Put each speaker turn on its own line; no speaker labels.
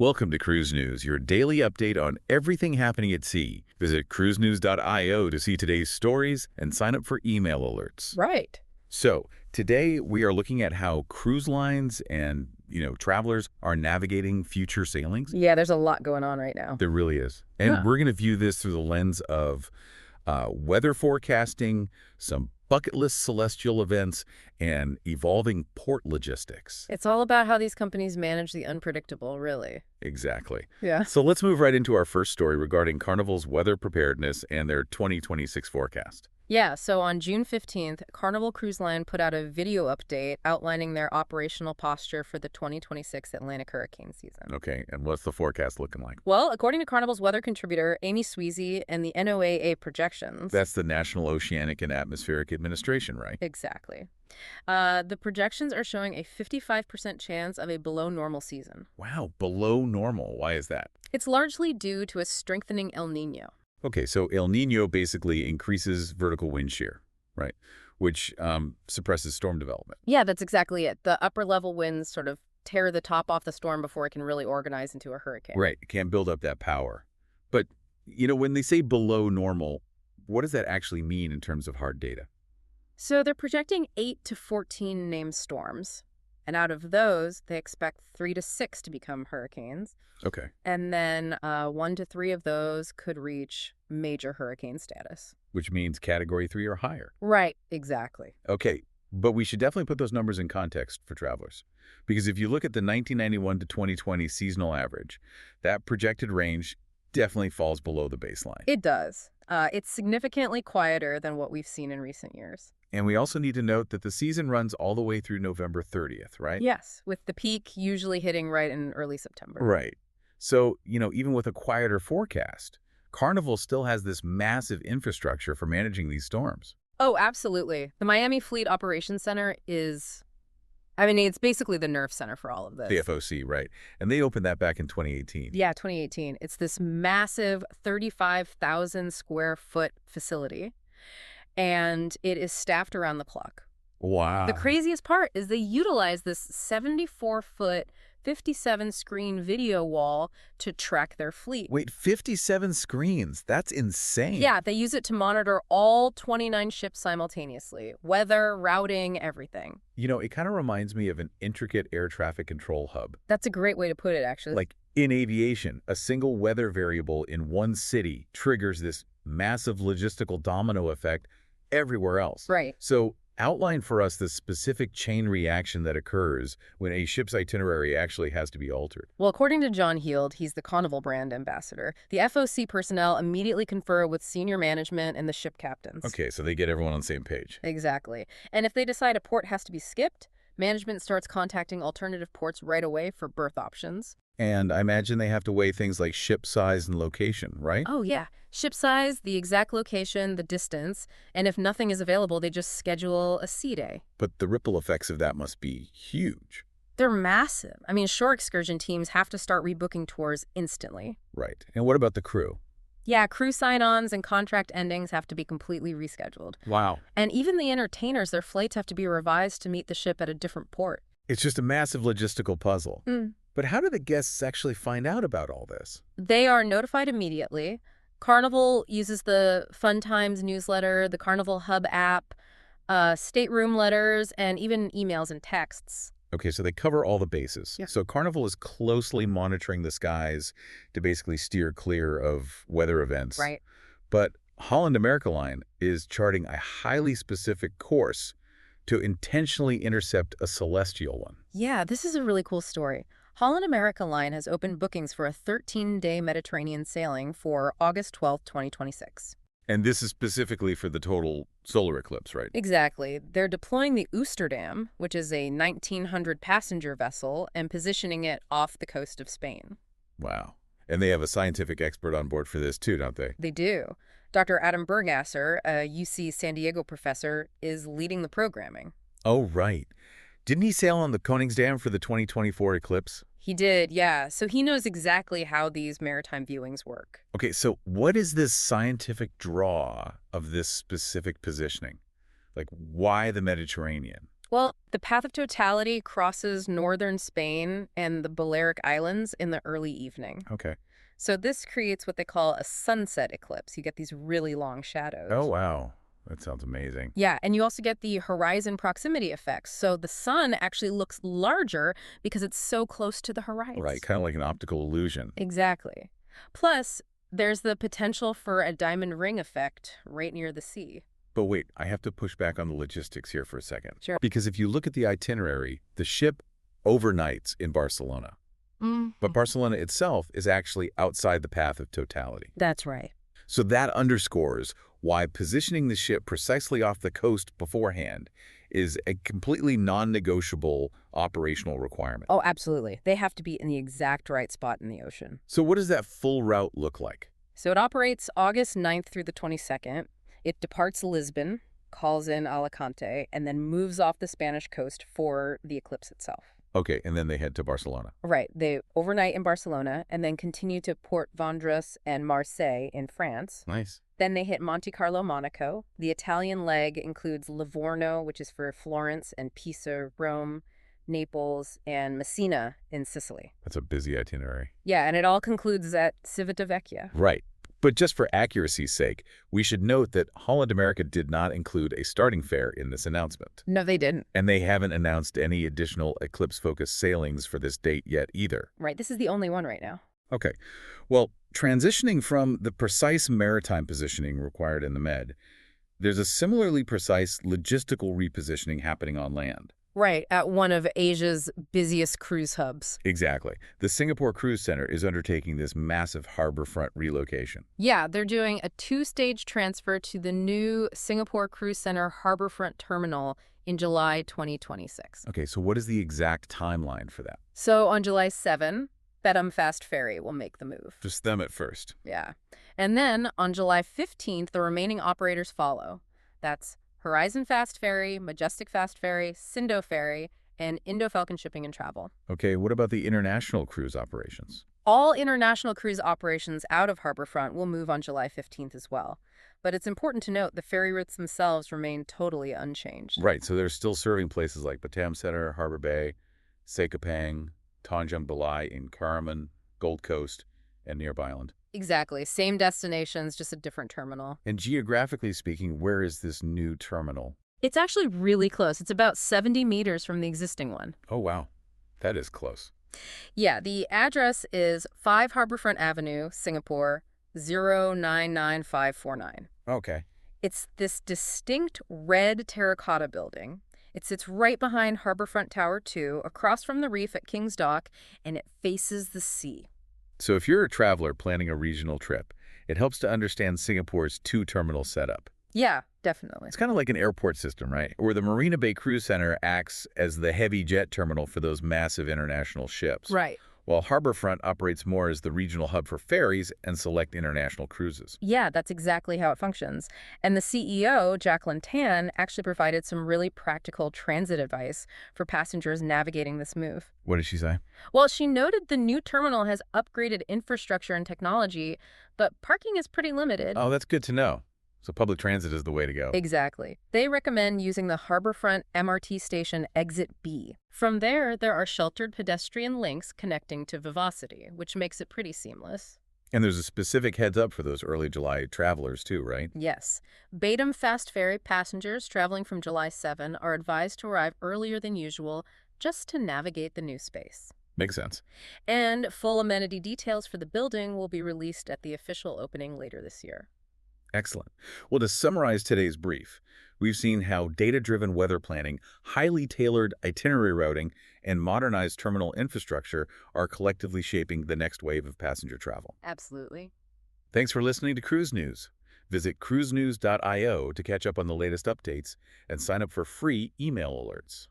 Welcome to Cruise News, your daily update on everything happening at sea. Visit cruisenews.io to see today's stories and sign up for email alerts.
Right.
So, today we are looking at how cruise lines and, travelers are navigating future sailings.
Yeah, there's a lot going on right now.
There really is. And
Huh.
we're going to view this through the lens of weather forecasting, some bucket list celestial events, and evolving port logistics.
It's all about how these companies manage the unpredictable, really.
Exactly.
Yeah.
So let's move right into our first story regarding Carnival's weather preparedness and their 2026 forecast.
Yeah, so on June 15th, Carnival Cruise Line put out a video update outlining their operational posture for the 2026 Atlantic hurricane season.
Okay, and what's the forecast looking like?
Well, according to Carnival's weather contributor, Amy Sweezy, and the NOAA projections...
That's the National Oceanic and Atmospheric Administration, right?
Exactly. The projections are showing a 55% chance of a below normal season.
Wow, below normal. Why is that?
It's largely due to a strengthening El Nino.
Okay, so El Nino basically increases vertical wind shear, right? Which suppresses storm development.
Yeah, that's exactly it. The upper level winds sort of tear the top off the storm before it can really organize into a hurricane.
Right, it can't build up that power. But, when they say below normal, what does that actually mean in terms of hard data?
So they're projecting 8 to 14 named storms. And out of those, they expect 3 to 6 to become hurricanes.
Okay.
And then 1 to 3 of those could reach major hurricane status.
Which means Category 3 or higher.
Right, exactly.
Okay, but we should definitely put those numbers in context for travelers. Because if you look at the 1991 to 2020 seasonal average, that projected range definitely falls below the baseline.
It does. It's significantly quieter than what we've seen in recent years.
And we also need to note that the season runs all the way through November 30th, right?
Yes, with the peak usually hitting right in early September.
Right. So, even with a quieter forecast, Carnival still has this massive infrastructure for managing these storms.
Oh, absolutely. The Miami Fleet Operations Center is, it's basically the nerve center for all of this.
The FOC, right. And they opened that back in 2018.
Yeah, 2018. It's this massive 35,000 square foot facility, and it is staffed around the clock.
Wow.
The craziest part is they utilize this 74-foot, 57-screen video wall to track their fleet.
Wait, 57 screens? That's insane.
Yeah, they use it to monitor all 29 ships simultaneously. Weather, routing, everything.
It kind of reminds me of an intricate air traffic control hub.
That's a great way to put it, actually.
Like in aviation, a single weather variable in one city triggers this massive logistical domino effect everywhere else.
Right.
So outline for us the specific chain reaction that occurs when a ship's itinerary actually has to be altered.
Well, according to John Heald, he's the Carnival brand ambassador, the FOC personnel immediately confer with senior management and the ship captains.
Okay, so they get everyone on the same page.
Exactly. And if they decide a port has to be skipped, management starts contacting alternative ports right away for berth options.
And I imagine they have to weigh things like ship size and location, right?
Oh, yeah. Ship size, the exact location, the distance, and if nothing is available, they just schedule a sea day.
But the ripple effects of that must be huge.
They're massive. Shore excursion teams have to start rebooking tours instantly.
Right. And what about the crew?
Yeah, crew sign-ons and contract endings have to be completely rescheduled.
Wow.
And even the entertainers, their flights have to be revised to meet the ship at a different port.
It's just a massive logistical puzzle. But how do the guests actually find out about all this?
They are notified immediately. Carnival uses the Fun Times newsletter, the Carnival Hub app, stateroom letters, and even emails and texts.
Okay, so they cover all the bases.
Yeah.
So Carnival is closely monitoring the skies to basically steer clear of weather events.
Right.
But Holland America Line is charting a highly specific course to intentionally intercept a celestial one.
Yeah, this is a really cool story. Holland America Line has opened bookings for a 13-day Mediterranean sailing for August 12, 2026.
And this is specifically for the total solar eclipse, right?
Exactly. They're deploying the Oosterdam, which is a 1,900-passenger vessel, and positioning it off the coast of Spain.
Wow. And they have a scientific expert on board for this too, don't they?
They do. Dr. Adam Burgasser, a UC San Diego professor, is leading the programming.
Oh, right. Didn't he sail on the Koningsdam for the 2024 eclipse?
He did, yeah. So he knows exactly how these maritime viewings work.
Okay, so what is this scientific draw of this specific positioning? Like, why the Mediterranean?
Well, the path of totality crosses northern Spain and the Balearic Islands in the early evening.
Okay.
So this creates what they call a sunset eclipse. You get these really long
Oh,
shadows.
wow. That sounds amazing.
Yeah, and you also get the horizon proximity effects. So the sun actually looks larger because it's so close to the
Right,
horizon.
kind of like an optical illusion.
Exactly. Plus, there's the potential for a diamond ring effect right near the sea.
But wait, I have to push back on the logistics here for a second.
Sure.
Because if you look at the itinerary, the ship overnights in Barcelona.
Mm.
But Barcelona itself is actually outside the path of totality.
That's right.
So that underscores why positioning the ship precisely off the coast beforehand is a completely non-negotiable operational requirement.
Oh, absolutely. They have to be in the exact right spot in the ocean.
So what does that full route look like?
So it operates August 9th through the 22nd. It departs Lisbon, calls in Alicante, and then moves off the Spanish coast for the eclipse itself.
Okay, and then they head to Barcelona.
Right. They overnight in Barcelona and then continue to Port Vendres and Marseille in France.
Nice.
Then they hit Monte Carlo, Monaco. The Italian leg includes Livorno, which is for Florence, and Pisa, Rome, Naples, and Messina in Sicily.
That's a busy itinerary.
Yeah, and it all concludes at Civitavecchia.
Right. But just for accuracy's sake, we should note that Holland America did not include a starting fare in this announcement.
No, they didn't.
And they haven't announced any additional eclipse-focused sailings for this date yet either.
Right, this is the only one right now.
Okay. Well, transitioning from the precise maritime positioning required in the Med, there's a similarly precise logistical repositioning happening on land.
Right, at one of Asia's busiest cruise hubs.
Exactly. The Singapore Cruise Center is undertaking this massive HarbourFront relocation.
Yeah, they're doing a two-stage transfer to the new Singapore Cruise Center HarbourFront terminal in July 2026.
Okay, so what is the exact timeline for that?
So on July 7, Bedham Fast Ferry will make the move.
Just them at first.
Yeah. And then on July 15th, the remaining operators follow. That's Horizon Fast Ferry, Majestic Fast Ferry, Sindo Ferry, and Indo-Falcon Shipping and Travel.
Okay, what about the international cruise operations?
All international cruise operations out of HarbourFront will move on July 15th as well. But it's important to note the ferry routes themselves remain totally unchanged.
Right, so they're still serving places like Batam Center, Harbor Bay, Sekapang, Tanjung Balai in Karaman, Gold Coast, and nearby island.
Exactly. Same destinations, just a different terminal.
And geographically speaking, where is this new terminal?
It's actually really close. It's about 70 meters from the existing one.
Oh, wow. That is close.
Yeah, the address is 5 HarbourFront Avenue, Singapore, 099549.
Okay.
It's this distinct red terracotta building. It sits right behind HarbourFront Tower 2, across from the reef at King's Dock, and it faces the sea.
So if you're a traveler planning a regional trip, it helps to understand Singapore's two-terminal setup.
Yeah, definitely.
It's kind of like an airport system, right? Where the Marina Bay Cruise Center acts as the heavy jet terminal for those massive international ships.
Right.
While HarbourFront operates more as the regional hub for ferries and select international cruises.
Yeah, that's exactly how it functions. And the CEO, Jacqueline Tan, actually provided some really practical transit advice for passengers navigating this move.
What did she say?
Well, she noted the new terminal has upgraded infrastructure and technology, but parking is pretty limited.
Oh, that's good to know. So public transit is the way to go.
Exactly. They recommend using the HarbourFront MRT station Exit B. From there are sheltered pedestrian links connecting to Vivacity, which makes it pretty seamless.
And there's a specific heads up for those early July travelers too, right?
Yes. Bedham Fast Ferry passengers traveling from July 7 are advised to arrive earlier than usual just to navigate the new space.
Makes sense.
And full amenity details for the building will be released at the official opening later this year.
Excellent. Well, to summarize today's brief, we've seen how data-driven weather planning, highly tailored itinerary routing, and modernized terminal infrastructure are collectively shaping the next wave of passenger travel.
Absolutely.
Thanks for listening to Cruise News. Visit cruisenews.io to catch up on the latest updates and sign up for free email alerts.